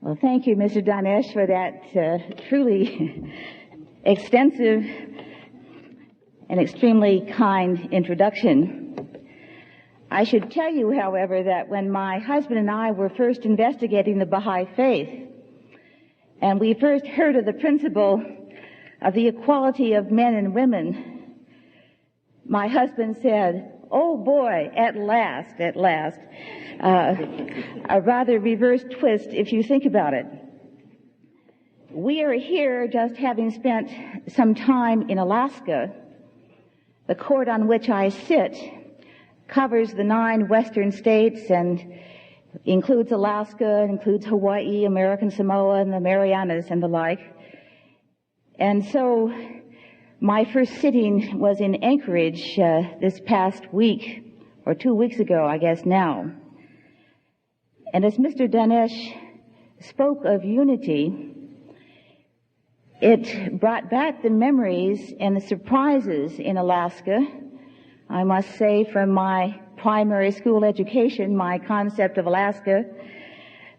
Well, thank you, Mr. Danesh, for that truly extensive and extremely kind introduction. I should tell you, however, that when my husband and I were first investigating the Baha'i faith, and we first heard of the principle of the equality of men and women, my husband said, "Oh boy, at last. A rather reverse twist if you think about it. We are here just having spent some time in Alaska. The court on which I sit covers the 9 western states and includes Alaska, includes Hawaii, American Samoa, and the Marianas and the like. And so my first sitting was in Anchorage this past week, or 2 weeks ago, I guess now. And as Mr. Danesh spoke of unity, it brought back the memories and the surprises in Alaska. I must say, from my primary school education, my concept of Alaska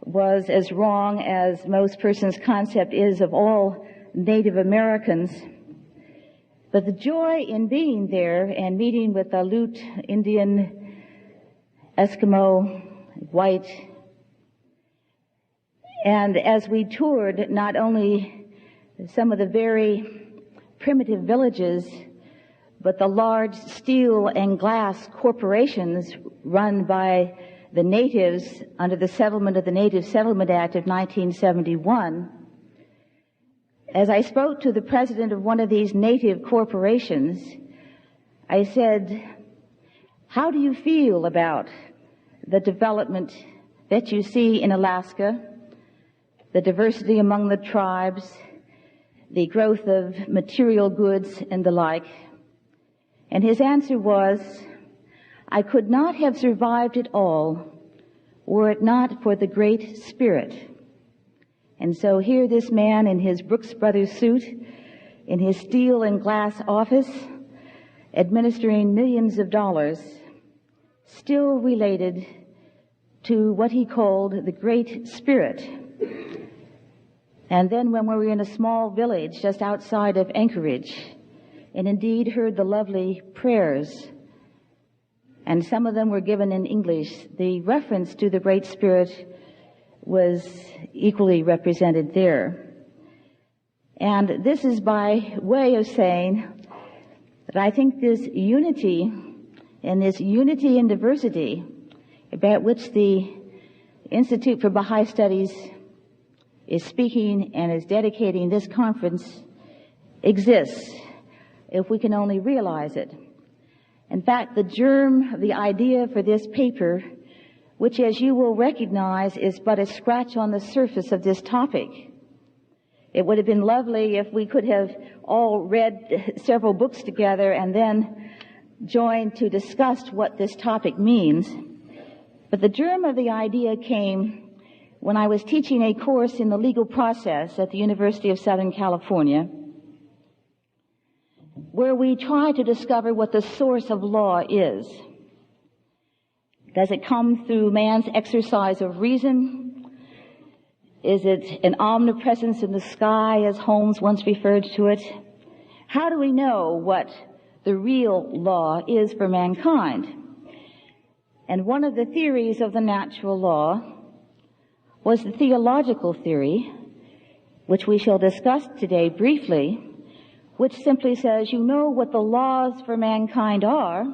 was as wrong as most persons' concept is of all Native Americans. But the joy in being there and meeting with Aleut, Indian, Eskimo, white, and as we toured not only some of the very primitive villages, but the large steel and glass corporations run by the natives under the settlement of the Native Settlement Act of 1971, as I spoke to the president of one of these native corporations, I said, "How do you feel about the development that you see in Alaska, the diversity among the tribes, the growth of material goods and the like?" And his answer was, "I could not have survived it all were it not for the Great Spirit." And so here this man in his Brooks Brothers suit, in his steel and glass office, administering millions of dollars, still related to what he called the Great Spirit. And then when we were in a small village just outside of Anchorage, and indeed heard the lovely prayers, and some of them were given in English, the reference to the Great Spirit was equally represented there. And this is by way of saying that I think this unity and this unity in diversity about which the Institute for Baha'i Studies is speaking and is dedicating this conference exists if we can only realize it. In fact, the germ of the idea for this paper, which as you will recognize is but a scratch on the surface of this topic. It would have been lovely if we could have all read several books together and then joined to discuss what this topic means. But the germ of the idea came when I was teaching a course in the legal process at the University of Southern California, where we try to discover what the source of law is. Does it come through man's exercise of reason? Is it an omnipresence in the sky, as Holmes once referred to it? How do we know what the real law is for mankind? And one of the theories of the natural law was the theological theory, which we shall discuss today briefly, which simply says you know what the laws for mankind are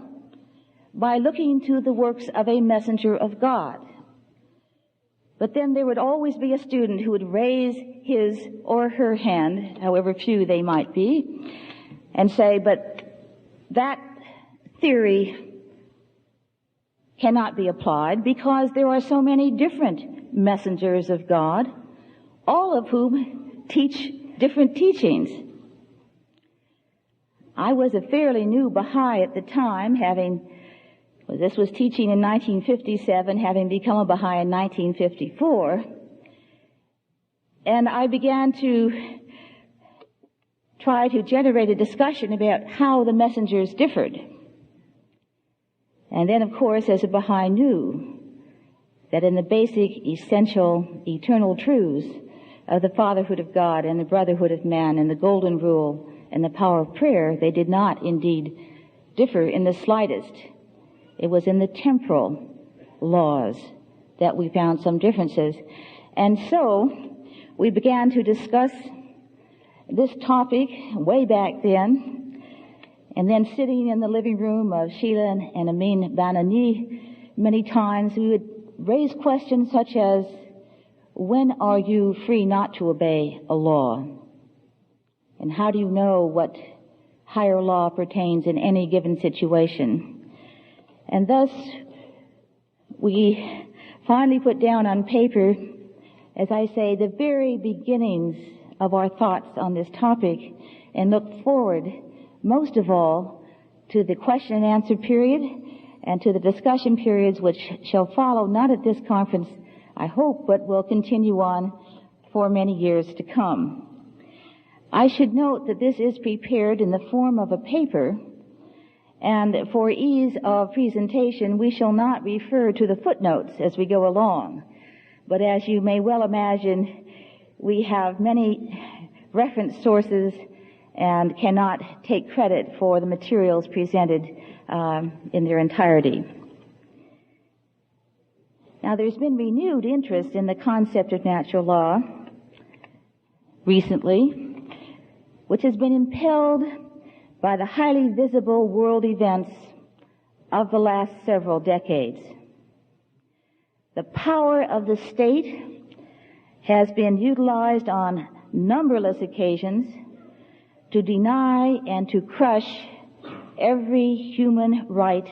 by looking to the works of a messenger of God. But then there would always be a student who would raise his or her hand, however few they might be, and say, but that theory cannot be applied because there are so many different messengers of God, all of whom teach different teachings. I was a fairly new Baha'i at the time, this was teaching in 1957, having become a Baha'i in 1954. And I began to try to generate a discussion about how the messengers differed. And then, of course, as a Baha'i knew that in the basic, essential, eternal truths of the fatherhood of God and the brotherhood of man and the golden rule and the power of prayer, they did not indeed differ in the slightest. It was in the temporal laws that we found some differences. And so we began to discuss this topic way back then, and then sitting in the living room of Sheila and Amin Banani, many times we would raise questions such as, when are you free not to obey a law? And how do you know what higher law pertains in any given situation? And thus, we finally put down on paper, as I say, the very beginnings of our thoughts on this topic, and look forward, most of all, to the question and answer period and to the discussion periods which shall follow, not at this conference, I hope, but will continue on for many years to come. I should note that this is prepared in the form of a paper, and for ease of presentation, we shall not refer to the footnotes as we go along. But as you may well imagine, we have many reference sources and cannot take credit for the materials presented in their entirety. Now, there's been renewed interest in the concept of natural law recently, which has been impelled by the highly visible world events of the last several decades. The power of the state has been utilized on numberless occasions to deny and to crush every human right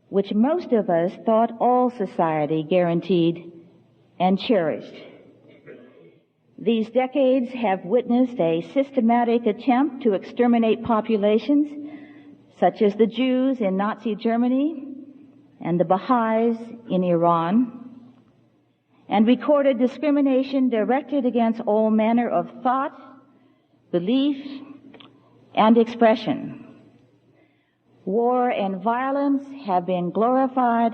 which most of us thought all society guaranteed and cherished. These decades have witnessed a systematic attempt to exterminate populations such as the Jews in Nazi Germany and the Baha'is in Iran, and recorded discrimination directed against all manner of thought, belief, and expression. War and violence have been glorified,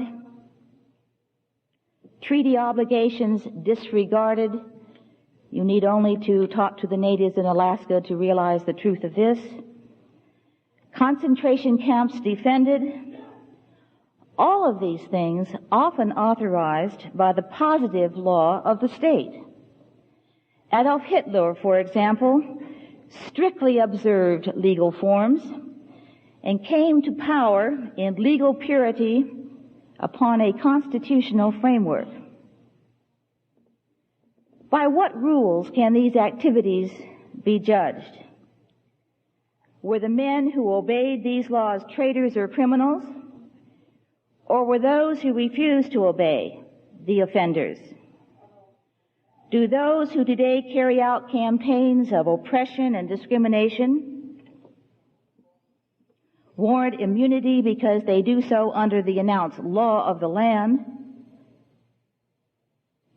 treaty obligations disregarded. You need only to talk to the natives in Alaska to realize the truth of this. Concentration camps defended. All of these things often authorized by the positive law of the state. Adolf Hitler, for example, strictly observed legal forms and came to power in legal purity upon a constitutional framework. By what rules can these activities be judged? Were the men who obeyed these laws traitors or criminals? Or were those who refused to obey the offenders? Do those who today carry out campaigns of oppression and discrimination warrant immunity because they do so under the announced law of the land?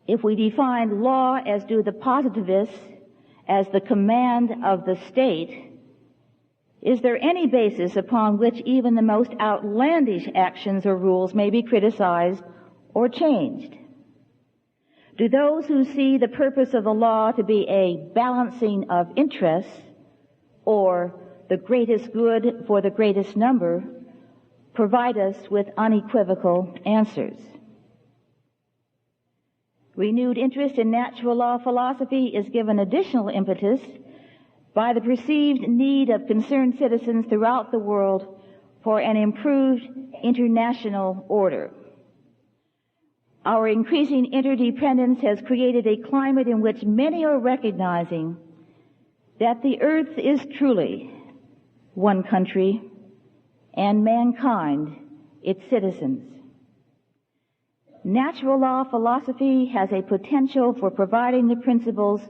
If we define law, as do the positivists, as the command of the state, is there any basis upon which even the most outlandish actions or rules may be criticized or changed? Do those who see the purpose of the law to be a balancing of interests or the greatest good for the greatest number provide us with unequivocal answers? Renewed interest in natural law philosophy is given additional impetus by the perceived need of concerned citizens throughout the world for an improved international order. Our increasing interdependence has created a climate in which many are recognizing that the earth is truly one country and mankind its citizens. Natural law philosophy has a potential for providing the principles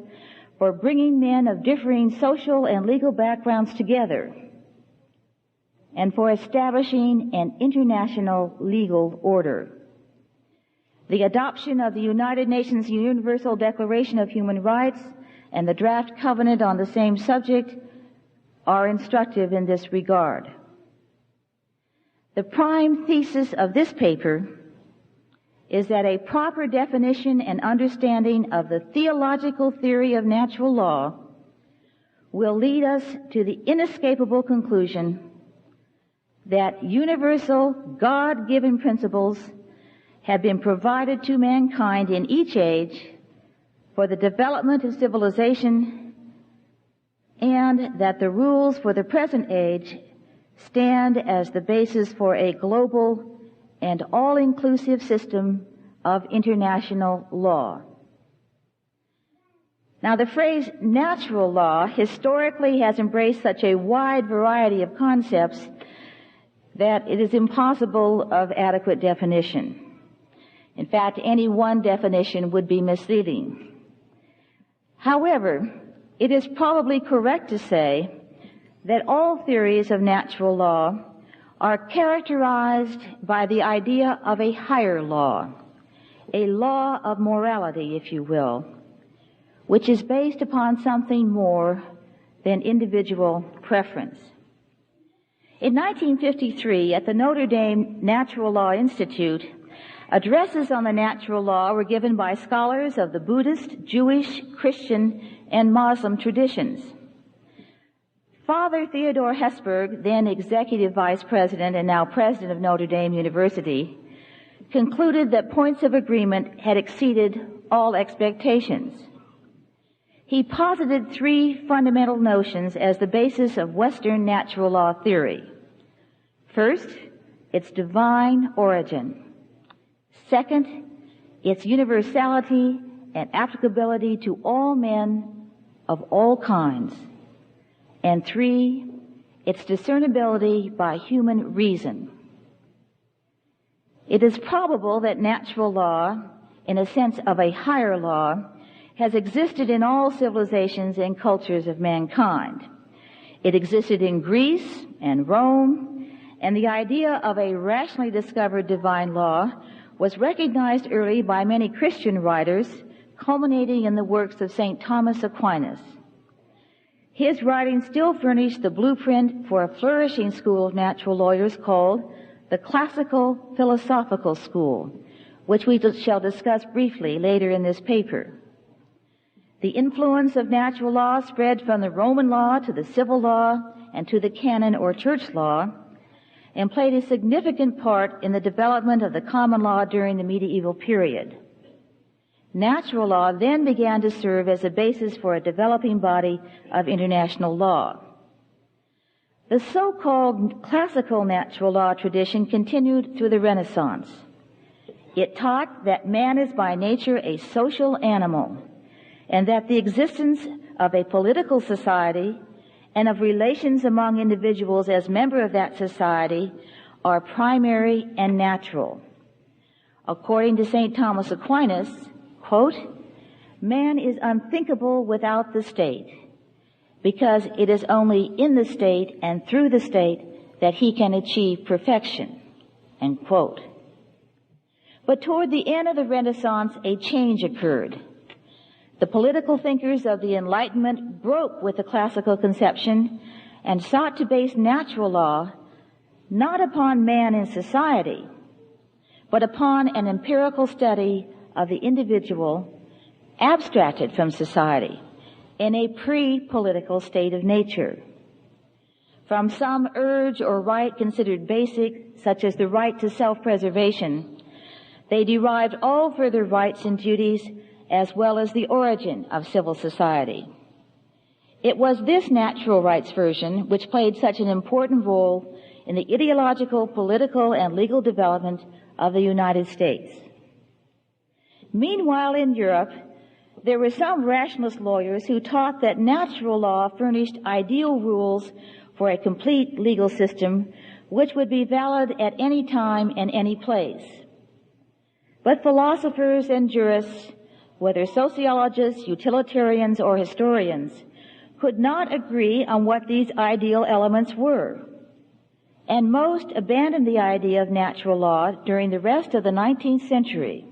for bringing men of differing social and legal backgrounds together and for establishing an international legal order. The adoption of the United Nations Universal Declaration of Human Rights and the draft covenant on the same subject are instructive in this regard. The prime thesis of this paper is that a proper definition and understanding of the theological theory of natural law will lead us to the inescapable conclusion that universal God-given principles have been provided to mankind in each age for the development of civilization, and that the rules for the present age stand as the basis for a global and all-inclusive system of international law. Now, the phrase natural law historically has embraced such a wide variety of concepts that it is impossible of adequate definition. In fact, any one definition would be misleading. However, it is probably correct to say that all theories of natural law are characterized by the idea of a higher law, a law of morality, if you will, which is based upon something more than individual preference. In 1953, at the Notre Dame Natural Law Institute, addresses on the natural law were given by scholars of the Buddhist, Jewish, Christian, and Muslim traditions. Father Theodore Hesburgh, then Executive Vice President and now President of Notre Dame University, concluded that points of agreement had exceeded all expectations. He posited three fundamental notions as the basis of Western natural law theory. First, its divine origin. Second, its universality and applicability to all men of all kinds. And three, its discernibility by human reason. It is probable that natural law, in a sense of a higher law, has existed in all civilizations and cultures of mankind. It existed in Greece and Rome, and the idea of a rationally discovered divine law was recognized early by many Christian writers, culminating in the works of St. Thomas Aquinas. His writings still furnish the blueprint for a flourishing school of natural lawyers called the Classical Philosophical School, which we shall discuss briefly later in this paper. The influence of natural law spread from the Roman law to the civil law and to the canon or church law, and played a significant part in the development of the common law during the medieval period. Natural law then began to serve as a basis for a developing body of international law. The so-called classical natural law tradition continued through the Renaissance. It taught that man is by nature a social animal, and that the existence of a political society and of relations among individuals as members of that society are primary and natural. According to St. Thomas Aquinas, quote, man is unthinkable without the state, because it is only in the state and through the state that he can achieve perfection, end quote. But toward the end of the Renaissance, a change occurred. The political thinkers of the Enlightenment broke with the classical conception and sought to base natural law not upon man in society, but upon an empirical study of the individual abstracted from society in a pre-political state of nature. From some urge or right considered basic, such as the right to self-preservation, they derived all further rights and duties as well as the origin of civil society. It was this natural rights version which played such an important role in the ideological, political, and legal development of the United States. Meanwhile, in Europe, there were some rationalist lawyers who taught that natural law furnished ideal rules for a complete legal system which would be valid at any time and any place. But philosophers and jurists, whether sociologists, utilitarians, or historians, could not agree on what these ideal elements were, and most abandoned the idea of natural law during the rest of the 19th century.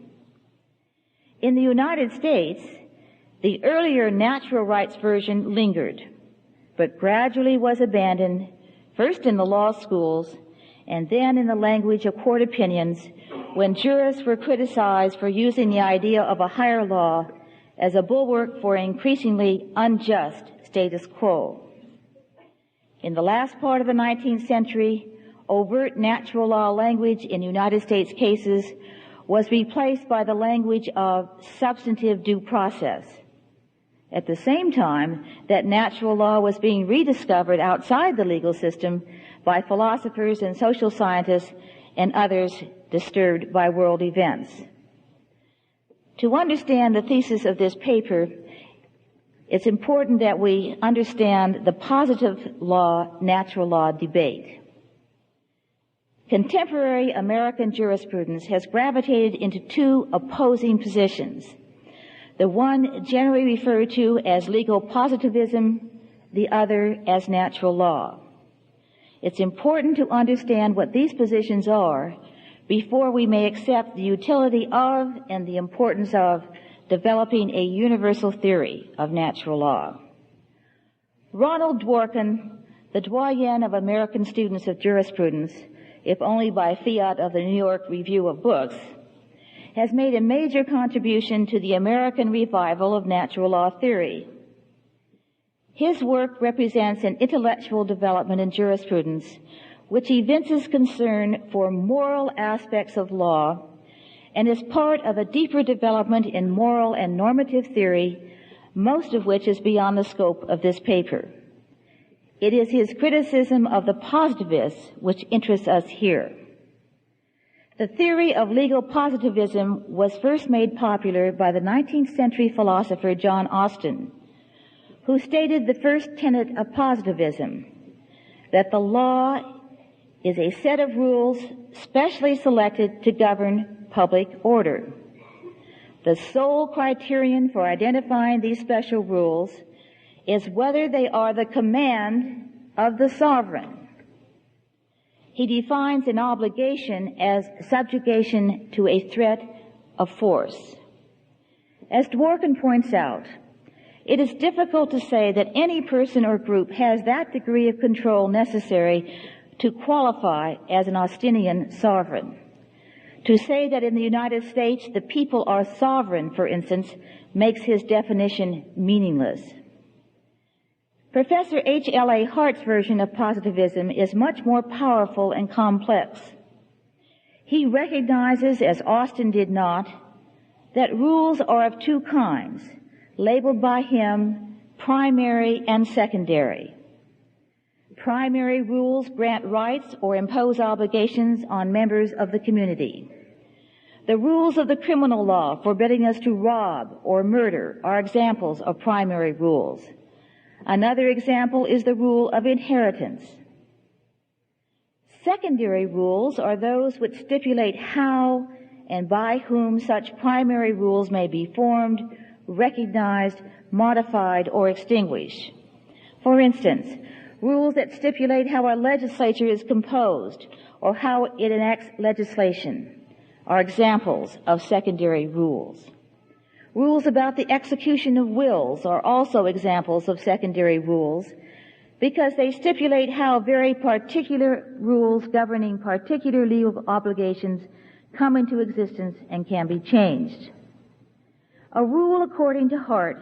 In the United States, the earlier natural rights version lingered, but gradually was abandoned, first in the law schools and then in the language of court opinions when jurists were criticized for using the idea of a higher law as a bulwark for increasingly unjust status quo. In the last part of the 19th century, overt natural law language in United States cases was replaced by the language of substantive due process. At the same time that natural law was being rediscovered outside the legal system by philosophers and social scientists and others disturbed by world events. To understand the thesis of this paper, it's important that we understand the positive law, natural law debate. Contemporary American jurisprudence has gravitated into two opposing positions. The one generally referred to as legal positivism, the other as natural law. It's important to understand what these positions are before we may accept the utility of and the importance of developing a universal theory of natural law. Ronald Dworkin, the doyen of American students of jurisprudence, if only by fiat of the New York Review of Books, has made a major contribution to the American revival of natural law theory. His work represents an intellectual development in jurisprudence which evinces concern for moral aspects of law and is part of a deeper development in moral and normative theory, most of which is beyond the scope of this paper. It is his criticism of the positivists which interests us here. The theory of legal positivism was first made popular by the 19th century philosopher John Austin, who stated the first tenet of positivism, that the law is a set of rules specially selected to govern public order. The sole criterion for identifying these special rules is whether they are the command of the sovereign. He defines an obligation as subjugation to a threat of force. As Dworkin points out, it is difficult to say that any person or group has that degree of control necessary to qualify as an Austinian sovereign. To say that in the United States the people are sovereign, for instance, makes his definition meaningless. Professor H.L.A. Hart's version of positivism is much more powerful and complex. He recognizes, as Austin did not, that rules are of two kinds, labeled by him primary and secondary. Primary rules grant rights or impose obligations on members of the community. The rules of the criminal law forbidding us to rob or murder are examples of primary rules. Another example is the rule of inheritance. Secondary rules are those which stipulate how and by whom such primary rules may be formed, recognized, modified, or extinguished. For instance, rules that stipulate how a legislature is composed or how it enacts legislation are examples of secondary rules. Rules about the execution of wills are also examples of secondary rules because they stipulate how very particular rules governing particular legal obligations come into existence and can be changed. A rule, according to Hart,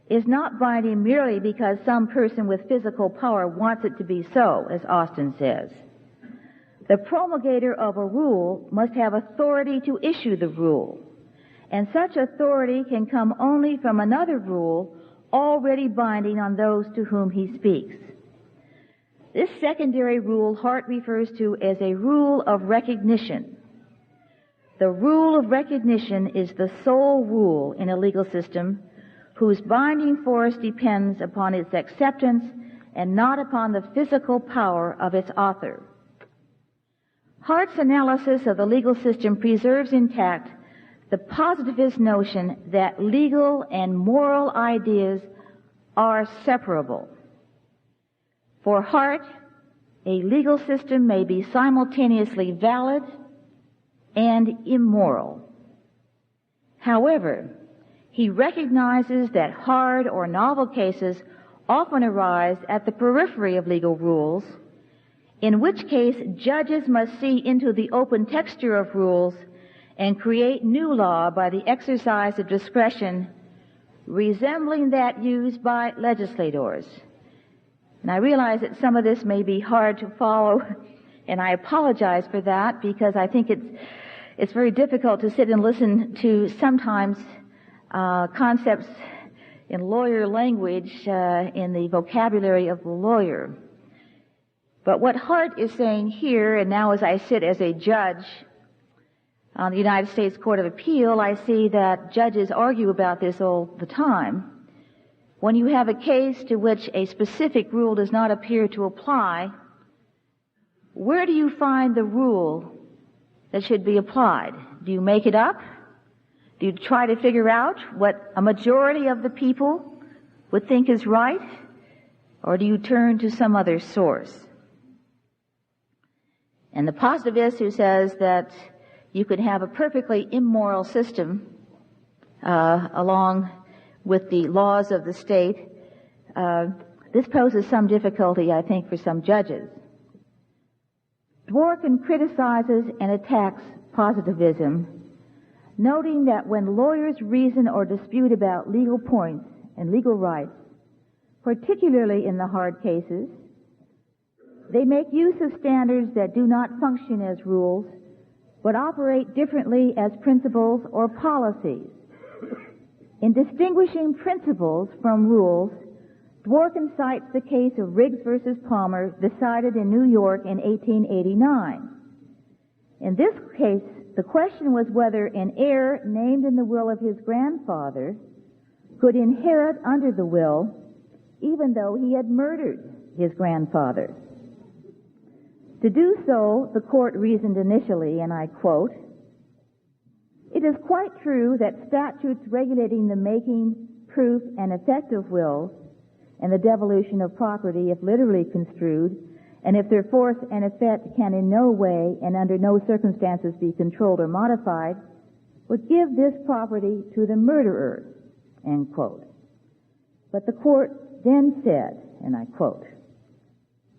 is not binding merely because some person with physical power wants it to be so, as Austin says. The promulgator of a rule must have authority to issue the rule, and such authority can come only from another rule already binding on those to whom he speaks. This secondary rule Hart refers to as a rule of recognition. The rule of recognition is the sole rule in a legal system whose binding force depends upon its acceptance and not upon the physical power of its author. Hart's analysis of the legal system preserves intact the positivist notion that legal and moral ideas are separable. For Hart, a legal system may be simultaneously valid and immoral. However, he recognizes that hard or novel cases often arise at the periphery of legal rules, in which case judges must see into the open texture of rules and create new law by the exercise of discretion resembling that used by legislators. And I realize that some of this may be hard to follow, and I apologize for that because I think it's very difficult to sit and listen to sometimes concepts in lawyer language in the vocabulary of the lawyer. But what Hart is saying here, and now as I sit as a judge on the United States Court of Appeal, I see that judges argue about this all the time. When you have a case to which a specific rule does not appear to apply, where do you find the rule that should be applied? Do you make it up? Do you try to figure out what a majority of the people would think is right? Or do you turn to some other source? And the positivist who says that you could have a perfectly immoral system along with the laws of the state, this poses some difficulty, I think, for some judges. Dworkin criticizes and attacks positivism, noting that when lawyers reason or dispute about legal points and legal rights, particularly in the hard cases, they make use of standards that do not function as rules, but operate differently as principles or policies. In distinguishing principles from rules, Dworkin cites the case of Riggs versus Palmer, decided in New York in 1889. In this case, the question was whether an heir named in the will of his grandfather could inherit under the will, even though he had murdered his grandfather. To do so, the court reasoned initially, and I quote, "It is quite true that statutes regulating the making, proof, and effect of wills and the devolution of property, if literally construed, and if their force and effect can in no way and under no circumstances be controlled or modified, would give this property to the murderer," end quote. But the court then said, and I quote,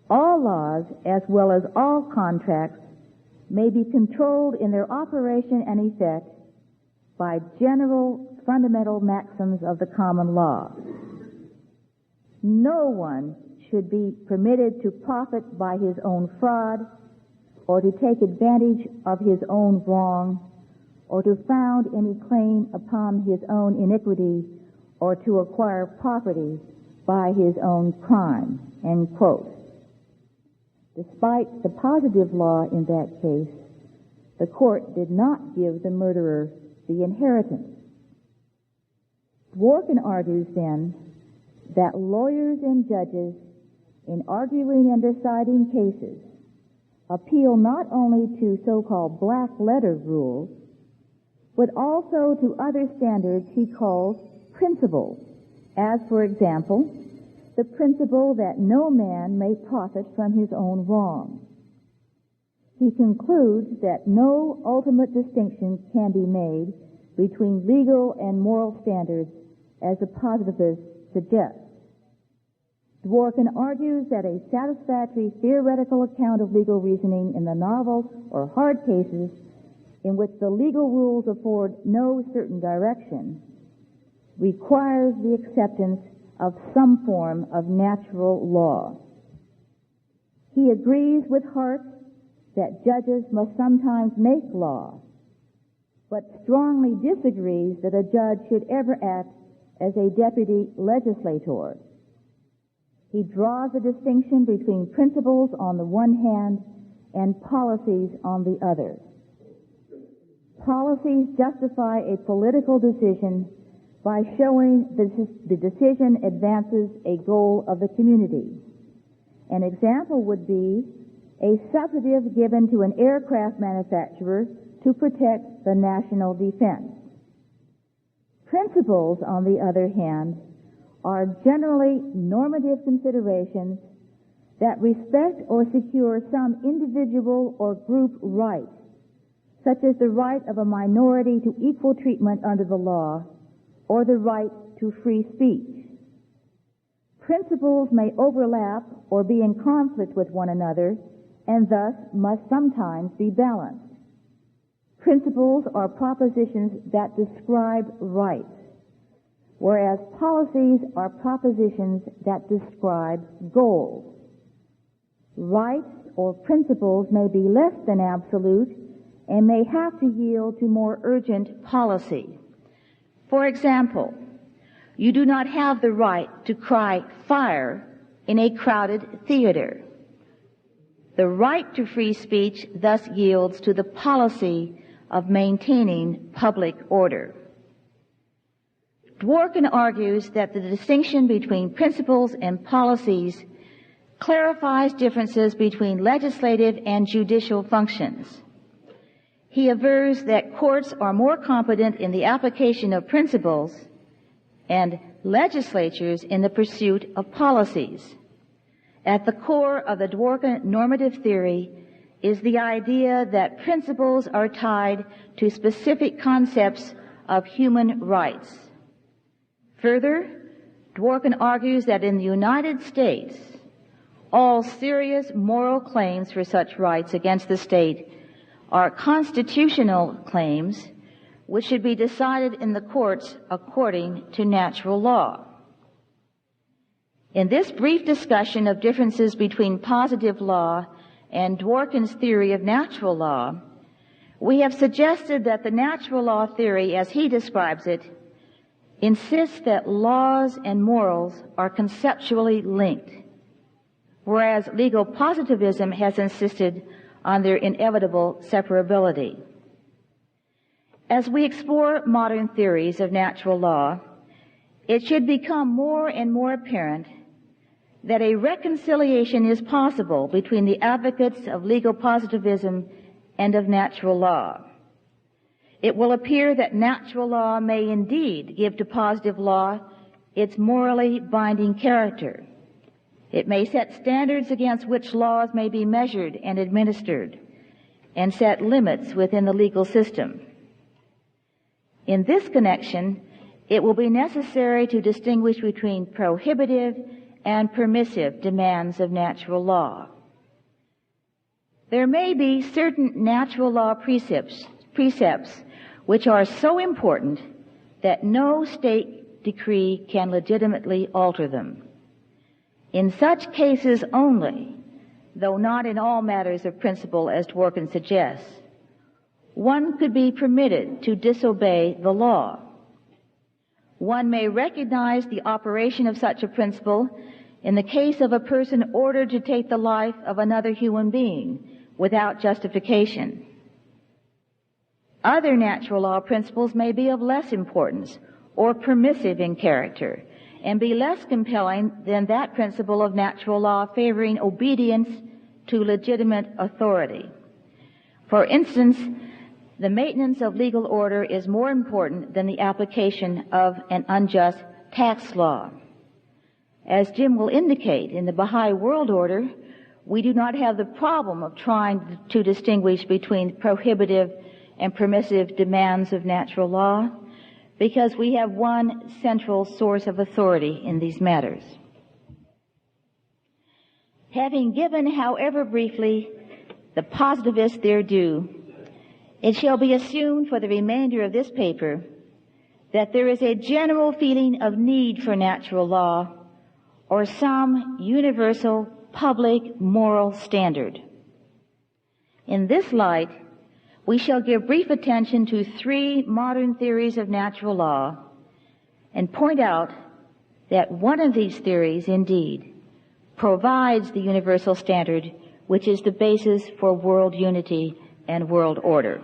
"All laws, as well as all contracts, may be controlled in their operation and effect by general fundamental maxims of the common law. No one should be permitted to profit by his own fraud, or to take advantage of his own wrong, or to found any claim upon his own iniquity, or to acquire property by his own crime," end quote. Despite the positive law in that case, the court did not give the murderer the inheritance. Dworkin argues then that lawyers and judges, in arguing and deciding cases, appeal not only to so-called black-letter rules, but also to other standards he calls principles, as, for example, the principle that no man may profit from his own wrong. He concludes that no ultimate distinction can be made between legal and moral standards, as the positivist suggests. Dworkin argues that a satisfactory theoretical account of legal reasoning in the novel or hard cases in which the legal rules afford no certain direction requires the acceptance of some form of natural law. He agrees with Hart that judges must sometimes make law, but strongly disagrees that a judge should ever act as a deputy legislator. He draws a distinction between principles on the one hand and policies on the other. Policies justify a political decision by showing the decision advances a goal of the community. An example would be a subsidy given to an aircraft manufacturer to protect the national defense. Principles, on the other hand, are generally normative considerations that respect or secure some individual or group right, such as the right of a minority to equal treatment under the law or the right to free speech. Principles may overlap or be in conflict with one another and thus must sometimes be balanced. Principles are propositions that describe rights, whereas policies are propositions that describe goals. Rights or principles may be less than absolute and may have to yield to more urgent policy. For example, you do not have the right to cry fire in a crowded theater. The right to free speech thus yields to the policy of maintaining public order. Dworkin argues that the distinction between principles and policies clarifies differences between legislative and judicial functions. He avers that courts are more competent in the application of principles and legislatures in the pursuit of policies. At the core of the Dworkin normative theory is the idea that principles are tied to specific concepts of human rights. Further, Dworkin argues that in the United States, all serious moral claims for such rights against the state are constitutional claims which should be decided in the courts according to natural law. In this brief discussion of differences between positive law and Dworkin's theory of natural law, we have suggested that the natural law theory, as he describes it, insists that laws and morals are conceptually linked, whereas legal positivism has insisted on their inevitable separability. As we explore modern theories of natural law, it should become more and more apparent that a reconciliation is possible between the advocates of legal positivism and of natural law. It will appear that natural law may indeed give to positive law its morally binding character. It may set standards against which laws may be measured and administered, and set limits within the legal system. In this connection, it will be necessary to distinguish between prohibitive and permissive demands of natural law. There may be certain natural law precepts which are so important that no state decree can legitimately alter them. In such cases only, though not in all matters of principle as Dworkin suggests, one could be permitted to disobey the law. One may recognize the operation of such a principle in the case of a person ordered to take the life of another human being without justification. Other natural law principles may be of less importance or permissive in character, and be less compelling than that principle of natural law favoring obedience to legitimate authority. For instance, the maintenance of legal order is more important than the application of an unjust tax law. As Jim will indicate, in the Baha'i world order, we do not have the problem of trying to distinguish between prohibitive and permissive demands of natural law, because we have one central source of authority in these matters. Having given, however briefly, the positivists their due, it shall be assumed for the remainder of this paper that there is a general feeling of need for natural law or some universal public moral standard. In this light, we shall give brief attention to three modern theories of natural law and point out that one of these theories, indeed, provides the universal standard which is the basis for world unity and world order.